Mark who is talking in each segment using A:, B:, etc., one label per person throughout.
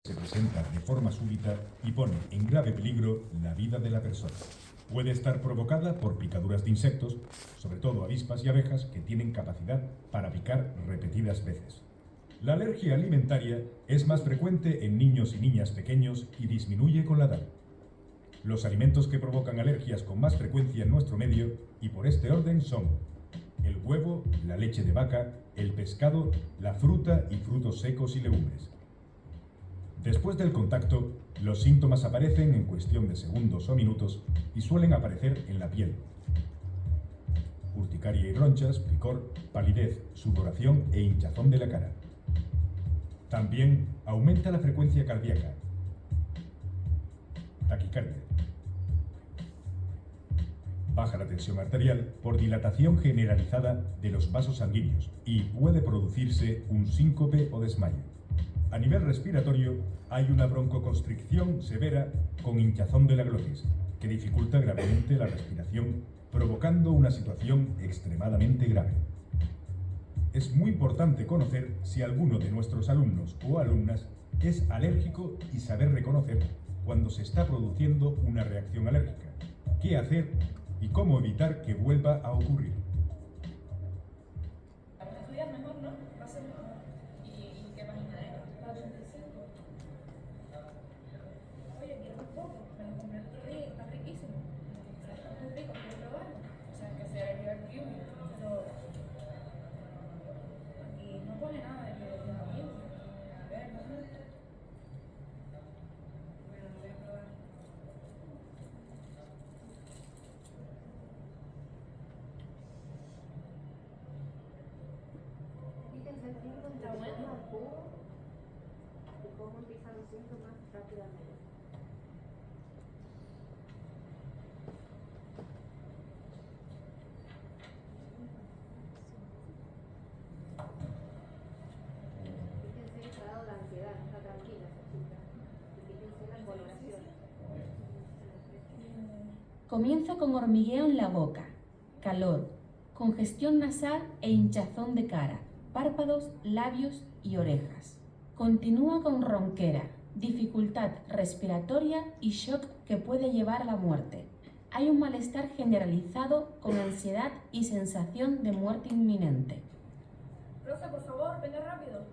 A: se presenta de forma súbita y pone en grave peligro la vida de la persona. Puede estar provocada por picaduras de insectos, sobre todo avispas y abejas, que tienen capacidad para picar repetidas veces. La alergia alimentaria es más frecuente en niños y niñas pequeños y disminuye con la edad. Los alimentos que provocan alergias con más frecuencia en nuestro medio, y por este orden, son el huevo, la leche de vaca, el pescado, la fruta y frutos secos y legumbres. Después del contacto, los síntomas aparecen en cuestión de segundos o minutos y suelen aparecer en la piel. Urticaria y ronchas, picor, palidez, sudoración e hinchazón de la cara. También aumenta la frecuencia cardíaca, taquicardia. Baja la tensión arterial por dilatación generalizada de los vasos sanguíneos y puede producirse un síncope o desmayo. A nivel respiratorio, hay una broncoconstricción severa con hinchazón de la glotis, que dificulta gravemente la respiración, provocando una situación extremadamente grave. Es muy importante conocer si alguno de nuestros alumnos o alumnas es alérgico y saber reconocer cuando se está produciendo una reacción alérgica, qué hacer y cómo evitar que vuelva a ocurrir.
B: Estudias mejor, ¿no? Va a ser mejor. ¿Y qué página es? La 85. Oye, quiero un poco. Me lo compré el otro día y está riquísimo. O sea, está muy rico, quiero probarlo. O sea, que sea el Yumi. Pero aquí no pone nada de que es amigo. A ver, no sé. Bueno, lo voy a probar. Está bueno.
C: Y cómo empiezan los síntomas rápidamente. Fíjense el estado de ansiedad, no está tranquila esa chica. Y fíjense las coloraciones.
D: Comienza con hormigueo en la boca, calor, congestión nasal e hinchazón de cara, párpados, labios y orejas. Continúa con ronquera, dificultad respiratoria y shock que puede llevar a la muerte. Hay un malestar generalizado con ansiedad y sensación de muerte inminente.
B: Rosa, por favor, venga rápido.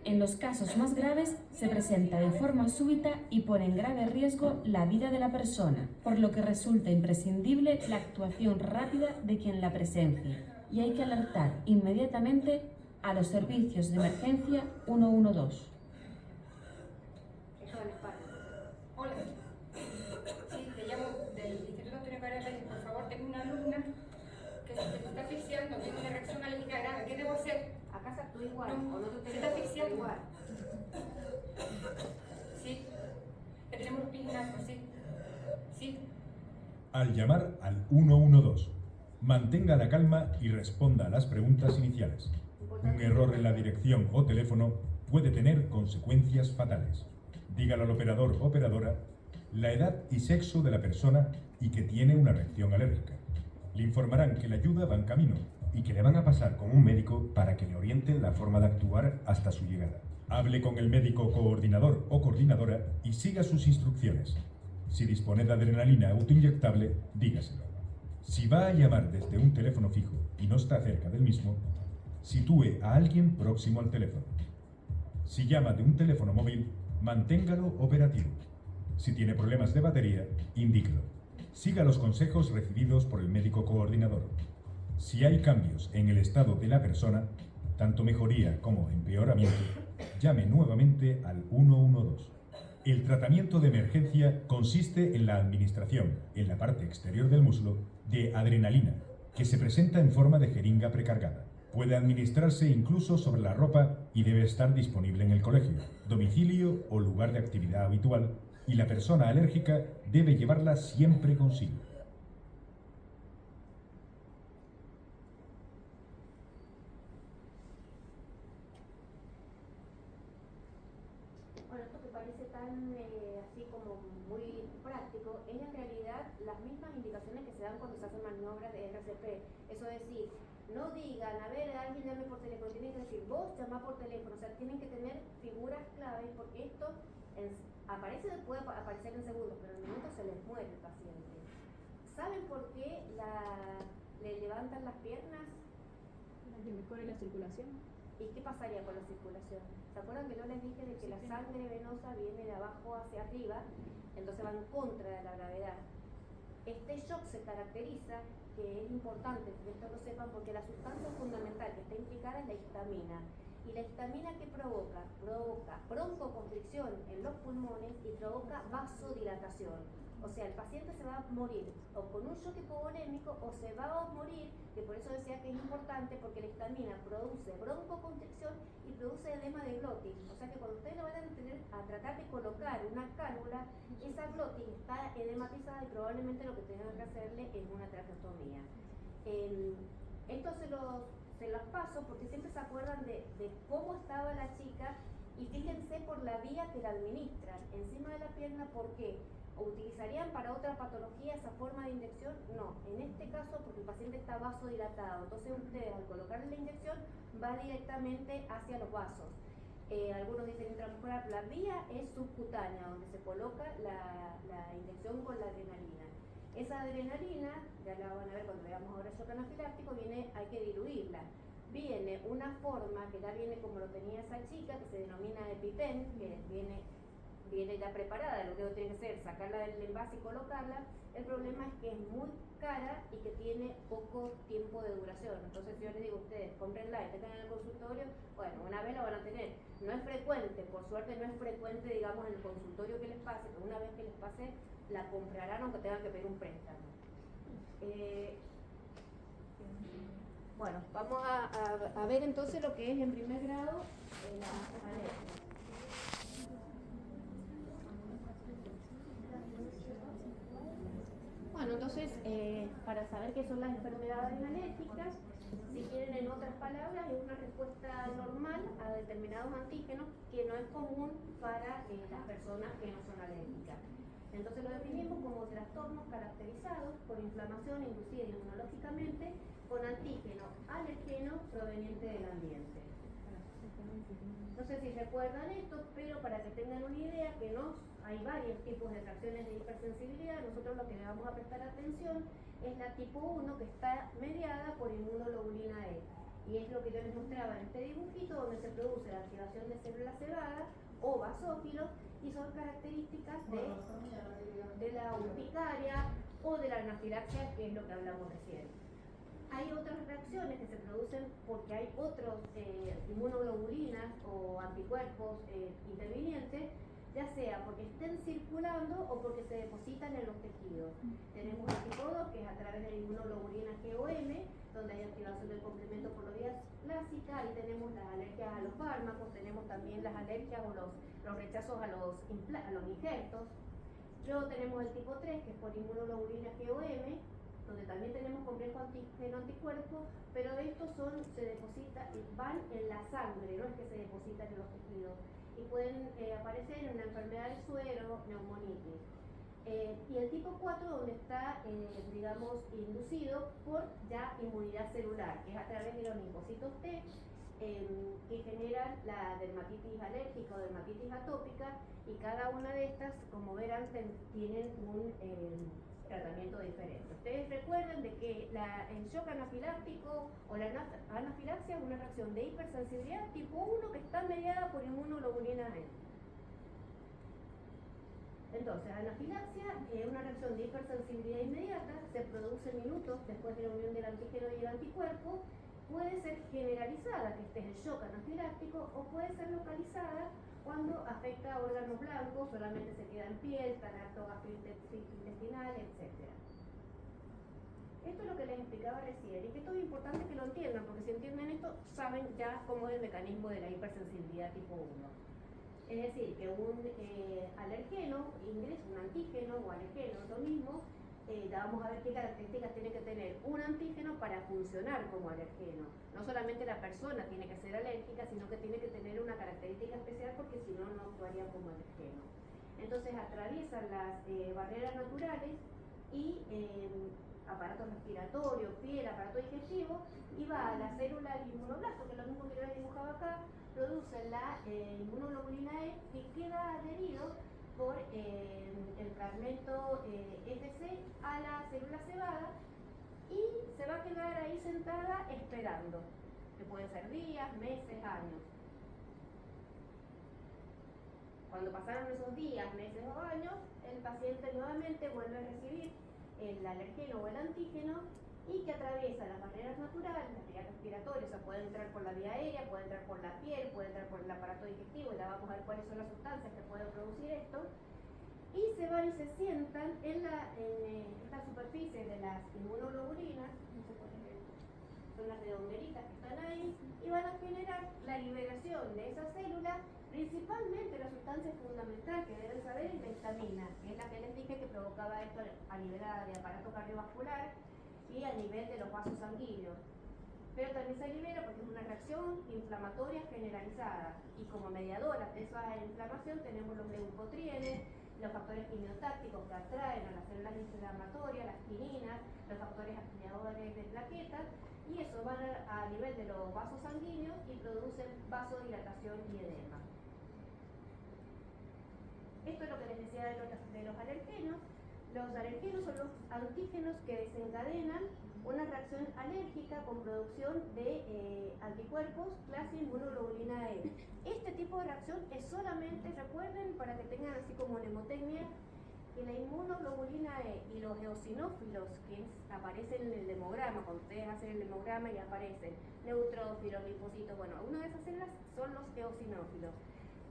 D: En los casos más graves se presenta de forma súbita y pone en grave riesgo la vida de la persona, por lo que resulta imprescindible la actuación rápida de quien la presencia y hay que alertar inmediatamente a los servicios de emergencia 112.
C: Eso en España.
E: Hola. Sí, te llamo del Instituto Antonio Pérez Reyes. Por favor, tengo una alumna que se está asfixiando, tiene una reacción alérgica grave. ¿Qué debo hacer?
C: Acá se actúa igual,
E: No,
C: o no te
E: se está asfixiando.
C: igual.
E: Sí. Que tenemos los pies en alto, sí. Sí.
A: Al llamar al 112, mantenga la calma y responda a las preguntas iniciales. Un error en la dirección o teléfono puede tener consecuencias fatales. Dígale al operador o operadora la edad y sexo de la persona y que tiene una reacción alérgica. Le informarán que la ayuda va en camino y que le van a pasar con un médico para que le orienten la forma de actuar hasta su llegada. Hable con el médico coordinador o coordinadora y siga sus instrucciones. Si dispone de adrenalina autoinyectable, dígaselo. Si va a llamar desde un teléfono fijo y no está cerca del mismo, sitúe a alguien próximo al teléfono. Si llama de un teléfono móvil, manténgalo operativo. Si tiene problemas de batería, indíquelo. Siga los consejos recibidos por el médico coordinador. Si hay cambios en el estado de la persona, tanto mejoría como empeoramiento, llame nuevamente al 112. El tratamiento de emergencia consiste en la administración, en la parte exterior del muslo, de adrenalina, que se presenta en forma de jeringa precargada. Puede administrarse incluso sobre la ropa y debe estar disponible en el colegio, domicilio o lugar de actividad habitual, y la persona alérgica debe llevarla siempre consigo.
C: Bueno, esto que parece tan así como muy práctico, es en realidad las mismas indicaciones que se dan cuando se hacen maniobras de RCP. Eso es decir, no digan, a ver, alguien llame por teléfono. vos llamás por teléfono, o sea, tienen que tener figuras claves porque esto puede aparecer en segundos, pero en minutos se les muere el paciente. ¿Saben por qué le levantan las piernas?
B: Para que mejore la circulación.
C: ¿Y qué pasaría con la circulación? ¿Se acuerdan que yo les dije de que la sangre venosa viene de abajo hacia arriba, entonces va en contra de la gravedad? Este shock se caracteriza, que es importante que esto lo sepan, porque la sustancia fundamental que está implicada es la histamina. ¿Y la histamina qué provoca? Provoca broncoconstricción en los pulmones y provoca vasodilatación. O sea, el paciente se va a morir o con un shock hipovolémico o se va a morir, que por eso decía que es importante, porque la histamina produce broncoconstricción y produce edema de glotis. O sea que cuando ustedes lo van a tratar de colocar una cánula, esa glotis está edematizada y probablemente lo que tengan que hacerle es una traqueotomía. Esto se los paso porque siempre se acuerdan de cómo estaba la chica y fíjense por la vía que la administran, encima de la pierna. ¿Por qué? ¿Utilizarían para otra patología esa forma de inyección? No, en este caso porque el paciente está vasodilatado, entonces ustedes al colocarle la inyección va directamente hacia los vasos. Algunos dicen intramuscular, la vía es subcutánea, donde se coloca la inyección con la adrenalina. Esa adrenalina, ya la van a ver cuando veamos ahora el shock anafiláctico, hay que diluirla. Viene una forma que ya viene como lo tenía esa chica, que se denomina EpiPen, que viene ya preparada, lo que tiene que hacer, sacarla del envase y colocarla. El problema es que es muy cara y que tiene poco tiempo de duración. Entonces yo les digo a ustedes, cómprenla y tengan en el consultorio, bueno, una vez la van a tener. No es frecuente, por suerte no es frecuente, digamos, en el consultorio que les pase, pero una vez que les pase, la comprarán aunque tengan que pedir un préstamo. Bueno, vamos a ver entonces lo que es en primer grado la alergia. Bueno, entonces, para saber qué son las enfermedades alérgicas, si quieren en otras palabras, es una respuesta normal a determinados antígenos que no es común para las personas que no son alérgicas. Entonces lo definimos como trastornos caracterizados por inflamación inducida inmunológicamente con antígeno alergeno proveniente del ambiente. No sé si recuerdan esto, pero para que tengan una idea que hay varios tipos de reacciones de hipersensibilidad. Nosotros lo que le vamos a prestar atención es la tipo 1, que está mediada por inmunoglobulina E. Y es lo que yo les mostraba en este dibujito, donde se produce la activación de células cebadas o basófilos, y son características de la urticaria o de la anafilaxia, que es lo que hablamos recién. Hay otras reacciones que se producen porque hay otros inmunoglobulinas o anticuerpos intervinientes, ya sea porque estén circulando o porque se depositan en los tejidos. Tenemos el tipo 2, que es a través de la inmunoglobulina GOM, donde hay activación del complemento por la vía clásica. Ahí tenemos las alergias a los fármacos, tenemos también las alergias o los rechazos a los injertos. Luego tenemos el tipo 3, que es por inmunoglobulina GOM, donde también tenemos complejo antígeno-anticuerpo, pero estos se depositan, van en la sangre, no es que se depositan en los tejidos, y pueden aparecer en una enfermedad del suero, neumonitis. Y el tipo 4, donde está, digamos, inducido por ya inmunidad celular, que es a través de los linfocitos T, que generan la dermatitis alérgica o dermatitis atópica, y cada una de estas, como verán, tienen un tratamiento diferente. Ustedes recuerden de que el shock anafiláctico o la anafilaxia es una reacción de hipersensibilidad tipo 1 que está mediada por inmunoglobulina E. Entonces, anafilaxia es una reacción de hipersensibilidad inmediata, se produce minutos después de la unión del antígeno y el anticuerpo. Puede ser generalizada, que este es el shock anafiláctico, o puede ser localizada cuando afecta a órganos blancos, solamente se queda en piel, tracto gastrointestinal, etc. Esto es lo que les explicaba recién, y que esto es importante que lo entiendan, porque si entienden esto, saben ya cómo es el mecanismo de la hipersensibilidad tipo 1. Es decir, que un alergeno ingresa, un antígeno o alergeno, es lo mismo. Ya vamos a ver qué características tiene que tener un antígeno para funcionar como alergeno. No solamente la persona tiene que ser alérgica, sino que tiene que tener una característica especial, porque si no, no actuaría como alergeno. Entonces atraviesan las barreras naturales y aparato respiratorio, piel, aparato digestivo, y va a la célula del inmunoblasto, que es lo mismo que yo les dibujaba acá, produce la inmunoglobulina E que queda adherido por el fragmento FC a la célula cebada y se va a quedar ahí sentada esperando, que pueden ser días, meses, años. Cuando pasaron esos días, meses o años, el paciente nuevamente vuelve a recibir el alergeno o el antígeno y que atraviesa las barreras naturales, las vías respiratorias, o sea, puede entrar por la vía aérea, puede entrar por la piel, puede entrar por el aparato digestivo, y ya vamos a ver cuáles son las sustancias que pueden producir esto, y se van y se sientan en esta superficie de las inmunoglobulinas, no sé cuál es, son las redondelitas que están ahí, y van a generar la liberación de esas células, principalmente la sustancia fundamental que deben saber es la histamina, que es la que les dije que provocaba esto a nivel de aparato cardiovascular y a nivel de los vasos sanguíneos. Pero también se libera porque es una reacción inflamatoria generalizada, y como mediadoras de esa inflamación tenemos los leucotrienes, los factores quimiotácticos que atraen a las células inflamatorias, las quininas, los factores activadores de plaquetas, y eso va a nivel de los vasos sanguíneos y producen vasodilatación y edema. Esto es lo que les decía de los alergenos. Los alergenos son los antígenos que desencadenan una reacción alérgica con producción de anticuerpos clase inmunoglobulina E. Este tipo de reacción es solamente, recuerden, para que tengan así como mnemotecnia, que la inmunoglobulina E y los eosinófilos que aparecen en el hemograma, cuando ustedes hacen el hemograma y aparecen neutrófilos, linfocitos, bueno, una de esas células son los eosinófilos.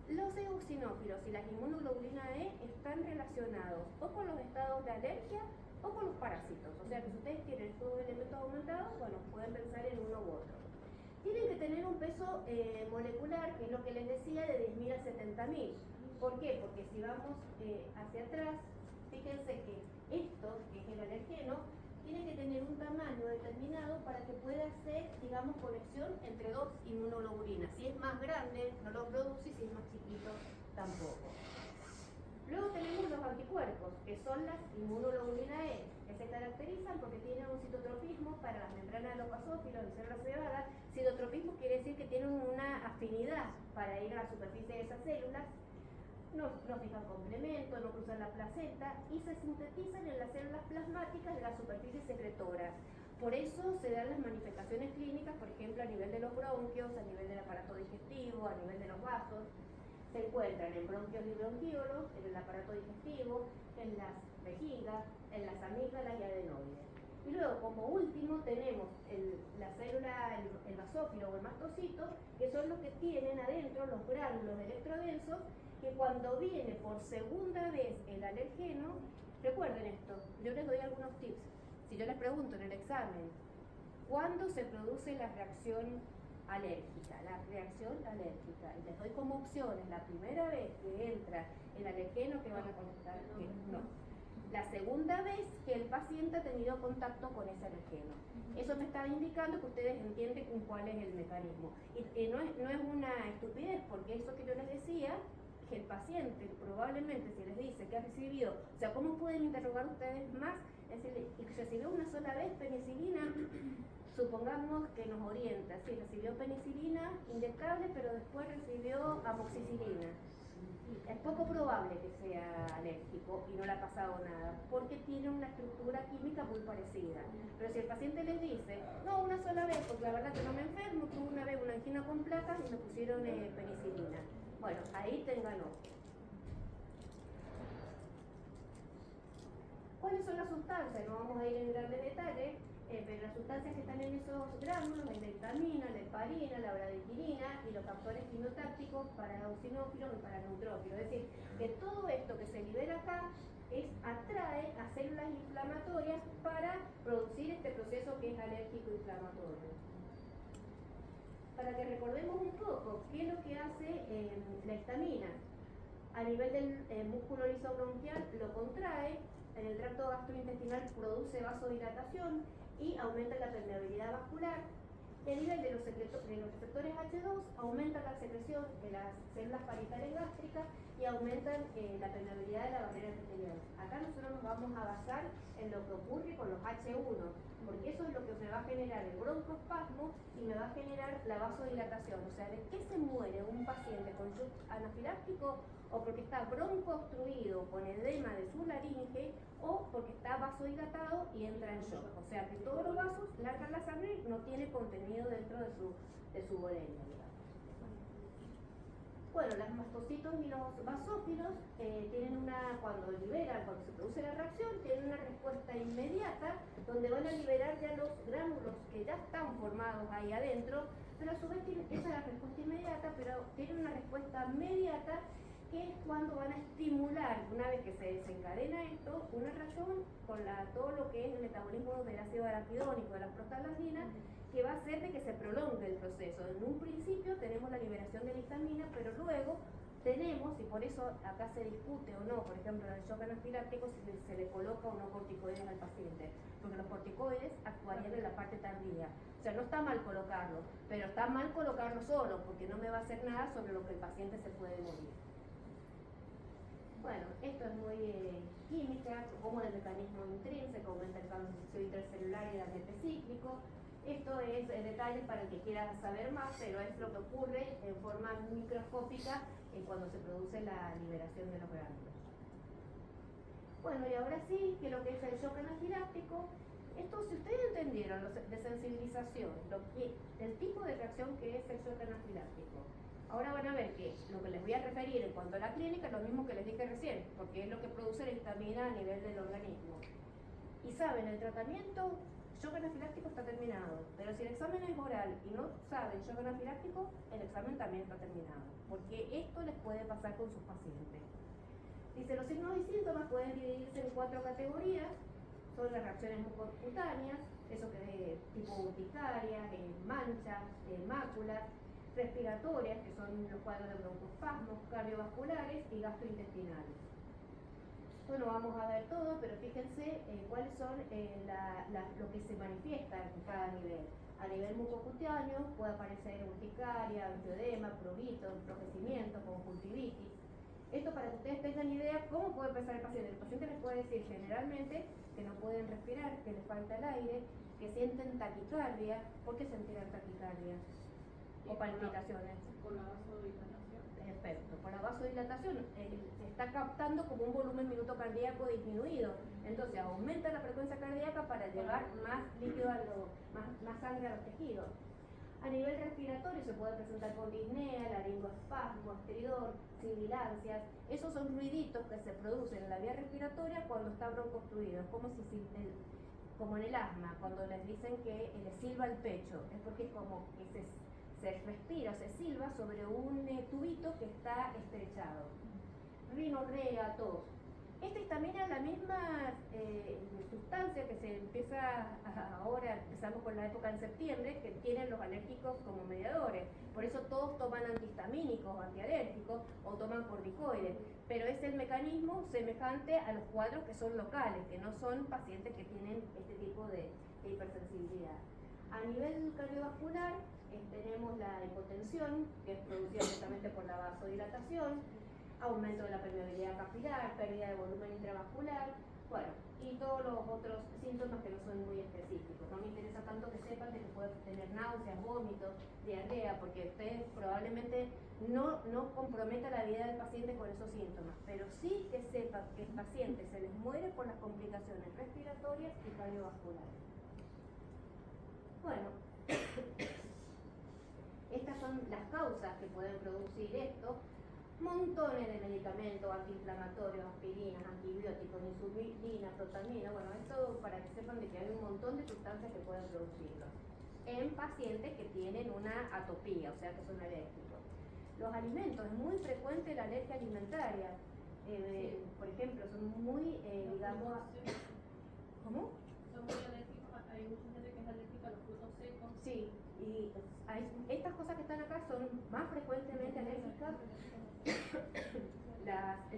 C: Los eosinófilos y la inmunoglobulina E están relacionados o con los estados de alergia o con los parásitos. O sea que si ustedes tienen estos elementos aumentados, bueno, pueden pensar en uno u otro. Tienen que tener un peso molecular, que es lo que les decía, de 10.000 a 70.000. ¿Por qué? Porque si vamos hacia atrás, fíjense que esto, que es el alergeno, tiene que tener un tamaño determinado para que pueda hacer, digamos, conexión entre dos inmunoglobulinas. Si es más grande, no lo produce, y si es más chiquito, tampoco. Luego tenemos los anticuerpos, que son las inmunoglobulina E, que se caracterizan porque tienen un citotropismo para las membranas de los basófilos y células cebadas. Citotropismo quiere decir que tienen una afinidad para ir a la superficie de esas células, no fijan complemento, no cruzan la placenta y se sintetizan en las células plasmáticas de la superficie secretora. Por eso se dan las manifestaciones clínicas, por ejemplo, a nivel de los bronquios, a nivel del aparato digestivo, a nivel de los vasos. Se encuentran en bronquios y bronquíolos, en el aparato digestivo, en las vejigas, en las amígdalas y adenoides. Y luego, como último, tenemos la célula, el basófilo o el mastocito, que son los que tienen adentro los gránulos electrodensos, que cuando viene por segunda vez el alergeno, recuerden esto, yo les doy algunos tips. Si yo les pregunto en el examen, ¿cuándo se produce la reacción alérgica? La reacción alérgica. Y les doy como opciones, la primera vez que entra el alergeno, que van a contestar que no. La segunda vez que el paciente ha tenido contacto con ese alergeno. Eso me está indicando que ustedes entienden cuál es el mecanismo. Y no es una estupidez, porque eso que yo les decía, que el paciente probablemente si les dice que ha recibido, o sea, ¿cómo pueden interrogar ustedes más? Es decir, y que recibió una sola vez penicilina, supongamos que nos orienta, sí, recibió penicilina inyectable, pero después recibió amoxicilina. Es poco probable que sea alérgico y no le ha pasado nada, porque tiene una estructura química muy parecida. Pero si el paciente les dice, no, una sola vez, porque la verdad que no me enfermo, tuve una vez una angina con placas y me pusieron penicilina. Bueno, ahí tengan ojo. ¿Cuáles son las sustancias? No vamos a ir en grandes detalles, pero las sustancias que están en esos gránulos es la histamina, la heparina, la bradykinin y los factores quimiotácticos para eosinófilos y para neutrófilos. Es decir, que todo esto que se libera acá atrae a células inflamatorias para producir este proceso que es alérgico inflamatorio. Para que recordemos un poco qué es lo que hace la histamina. A nivel del músculo lisobronquial lo contrae, en el tracto gastrointestinal produce vasodilatación y aumenta la permeabilidad vascular, Y a nivel de los receptores H2 aumentan la secreción de las células parietales gástricas y aumentan la permeabilidad de la barrera epitelial. Acá nosotros nos vamos a basar en lo que ocurre con los H1, porque eso es lo que me va a generar el broncoespasmo y me va a generar la vasodilatación. O sea, ¿de qué se muere un paciente con shock anafiláctico? O porque está broncoobstruido con edema de su laringe, o porque está vasodilatado y entra en shock. O sea que todos los vasos largan la sangre y no tiene contenido dentro de su bolelia, digamos. Bueno, las mastocitos y los basófilos tienen cuando se produce la reacción, tienen una respuesta inmediata, donde van a liberar ya los gránulos que ya están formados ahí adentro, pero a su vez esa es la respuesta inmediata, pero tienen una respuesta inmediata que es cuando van a estimular, una vez que se desencadena esto, una reacción con todo lo que es el metabolismo del ácido arachidónico, de las prostaglandinas, que va a hacer de que se prolongue el proceso. En un principio tenemos la liberación de la histamina, pero luego tenemos, y por eso acá se discute o no, por ejemplo, en el shock anafiláctico, si se le coloca o no corticoides al paciente, porque los corticoides actuarían en la parte tardía. O sea, no está mal colocarlo, pero está mal colocarlo solo, porque no me va a hacer nada sobre lo que el paciente se puede morir. Bueno, esto es muy química, como el mecanismo intrínseco, aumenta el cambio intercelular y el ambiente cíclico. Esto es detalles para el que quiera saber más, pero es lo que ocurre en forma microscópica cuando se produce la liberación de los gránulos. Bueno, y ahora sí, que lo que es el shock anafiláctico, esto, si ustedes entendieron de sensibilización, el tipo de reacción que es el shock anafiláctico, ahora van a ver que lo que les voy a referir en cuanto a la clínica es lo mismo que les dije recién, porque es lo que produce la histamina a nivel del organismo. Y saben, el tratamiento shock anafiláctico está terminado, pero si el examen es oral y no saben shock anafiláctico, el examen también está terminado, porque esto les puede pasar con sus pacientes. Dice, los signos y síntomas pueden dividirse en 4 categorías. Son las reacciones mucocutáneas, eso que es tipo urticaria, manchas, máculas, respiratorias, que son los cuadros de broncoespasmos, cardiovasculares y gastrointestinales. Bueno, vamos a ver todo, pero fíjense cuáles son lo que se manifiesta en cada nivel. A nivel mucocutáneo puede aparecer urticaria, angioedema, prurito, enrojecimiento, conjuntivitis. Esto para que ustedes tengan idea cómo puede empezar el paciente. El paciente les puede decir generalmente que no pueden respirar, que les falta el aire, que sienten taquicardia. ¿Por qué sentirán taquicardia? O palpitaciones.
B: Con la vasodilatación.
C: Perfecto. Por la vasodilatación se está captando como un volumen minuto cardíaco disminuido. Entonces aumenta la frecuencia cardíaca para llevar más líquido más sangre a los tejidos. A nivel respiratorio se puede presentar con disnea, laringoespasmo, estridor, sibilancias. Esos son ruiditos que se producen en la vía respiratoria cuando está broncoobstruido. Es como en el asma, cuando les dicen que les silba el pecho. Es porque es como que se respira, se silba sobre un tubito que está estrechado. Rinorrea, tos. Esta histamina es la misma sustancia que se empieza ahora, empezamos con la época en septiembre, que tienen los alérgicos como mediadores. Por eso todos toman antihistamínicos, antialérgicos o toman corticoides. Pero es el mecanismo semejante a los cuadros que son locales, que no son pacientes que tienen este tipo de hipersensibilidad. A nivel cardiovascular tenemos la hipotensión, que es producida justamente por la vasodilatación, aumento de la permeabilidad capilar, pérdida de volumen intravascular, bueno, y todos los otros síntomas que no son muy específicos. No me interesa tanto que sepan de que pueden tener náuseas, vómitos, diarrea, porque ustedes probablemente no comprometa la vida del paciente con esos síntomas, pero sí que sepan que el paciente se les muere por las complicaciones respiratorias y cardiovasculares. Bueno, estas son las causas que pueden producir esto. Montones de medicamentos antiinflamatorios, aspirinas, antibióticos, insulina, protamina. Bueno, esto para que sepan de que hay un montón de sustancias que pueden producirlo en pacientes que tienen una atopía, o sea que son alérgicos. Los alimentos, es muy frecuente la alergia alimentaria. Por ejemplo, son muy, digamos... ¿Cómo?
B: Son muy alérgicos, hay mucha gente que es alérgica a los frutos secos.
C: Sí, y estas cosas que están acá son más frecuentemente alérgicas.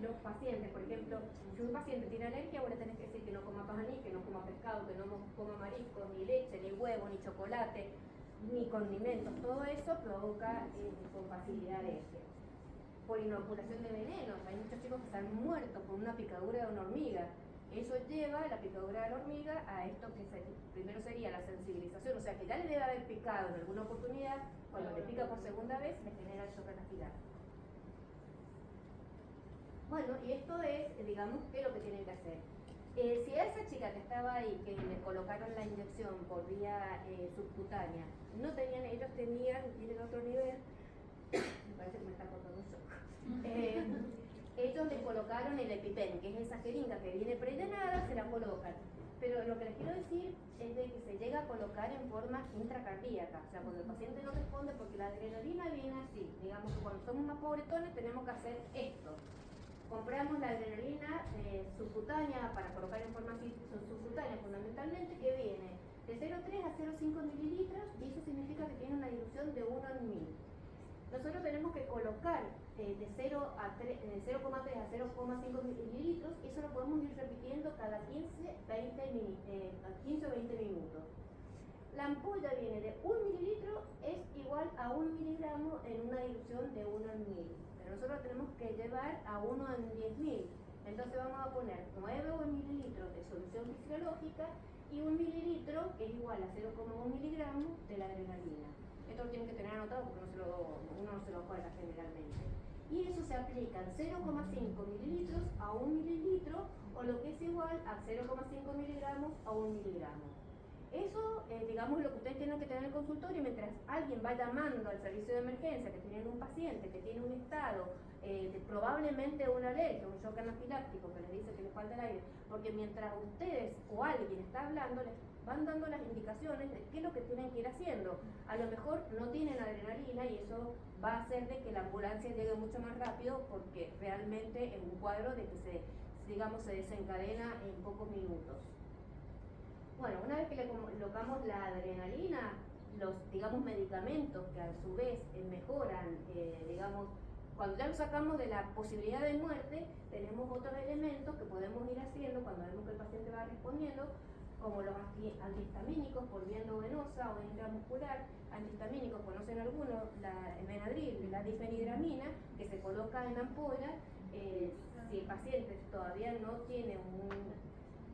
C: Los pacientes, por ejemplo, si un paciente tiene alergia, vos le tenés que decir que no coma pajaní, que no coma pescado, que no coma mariscos, ni leche, ni huevo, ni chocolate. ni condimentos, todo eso provoca con facilidad alergia. Por inoculación de venenos, hay muchos chicos que se han muerto por una picadura de una hormiga. Eso lleva la picadura de la hormiga a esto que primero sería la sensibilización, o sea que ya le debe haber picado en alguna oportunidad, cuando le pica por segunda vez le genera el shock anafiláctico. Bueno, y esto es, digamos, ¿qué es lo que tienen que hacer? Si a esa chica que estaba ahí, que le colocaron la inyección por vía subcutánea, no tenían, ellos tienen otro nivel, me parece que me está cortando un shock. Ellos le colocaron el EpiPen, que es esa jeringa que viene predrenada, se la colocan. Pero lo que les quiero decir es de que se llega a colocar en forma intracardíaca, o sea, cuando el paciente no responde, porque la adrenalina viene así, digamos que cuando somos más pobretones tenemos que hacer esto. Compramos la adrenalina subcutánea para colocar en forma subcutánea fundamentalmente, que viene de 0,3 a 0,5 mililitros, y eso significa que tiene una dilución de 1 en 1000. Nosotros tenemos que colocar de 0,3 a 0,5 mililitros, y eso lo podemos ir repitiendo cada 15 o 20 minutos. La ampolla viene de 1 mililitro, es igual a 1 miligramo en una dilución de 1 en 1000. Pero nosotros tenemos que llevar a 1 en 10.000. Entonces vamos a poner 9 mililitros de solución fisiológica y 1 mililitro que es igual a 0,1 miligramos de la adrenalina. Esto lo tienen que tener anotado porque uno no se lo acuerda generalmente. Y eso se aplica en 0,5 mililitros a 1 mililitro, o lo que es igual a 0,5 miligramos a 1 miligramo. Eso, digamos, lo que ustedes tienen que tener en el consultorio, mientras alguien va llamando al servicio de emergencia que tienen un paciente que tiene un estado probablemente una alergia, un shock anafiláctico que les dice que les falta el aire, porque mientras ustedes o alguien está hablando, les van dando las indicaciones de qué es lo que tienen que ir haciendo. A lo mejor no tienen adrenalina y eso va a hacer de que la ambulancia llegue mucho más rápido, porque realmente es un cuadro de que se desencadena en pocos minutos. Bueno, una vez que le colocamos la adrenalina, los, digamos, medicamentos que a su vez mejoran, digamos, cuando ya lo sacamos de la posibilidad de muerte, tenemos otros elementos que podemos ir haciendo cuando vemos que el paciente va respondiendo, como los antihistamínicos por vía endovenosa o intramuscular. Antihistamínicos, conocen algunos, la Benadryl, la difenidramina, que se coloca en ampolla. Si el paciente todavía no tiene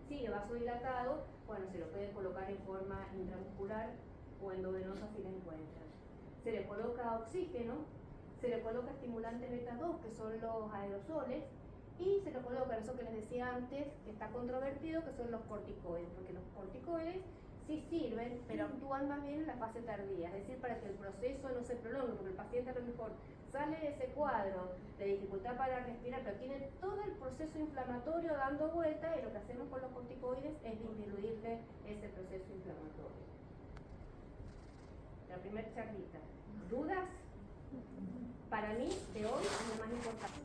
C: sigue vasodilatado, bueno, se lo puede colocar en forma intramuscular o endovenosa si la encuentran. Se le coloca oxígeno, se le coloca estimulante beta 2, que son los aerosoles, y se le coloca eso que les decía antes, que está controvertido, que son los corticoides, porque los corticoides sí sirven, pero actúan más bien en la fase tardía, es decir, para que el proceso no se prolongue, porque el paciente a lo mejor sale de ese cuadro de dificultad para respirar, pero tiene todo el proceso inflamatorio dando vuelta, y lo que hacemos con los corticoides es disminuirle ese proceso inflamatorio. La primera charlita. ¿Dudas? Para mí, de hoy, es lo más importante.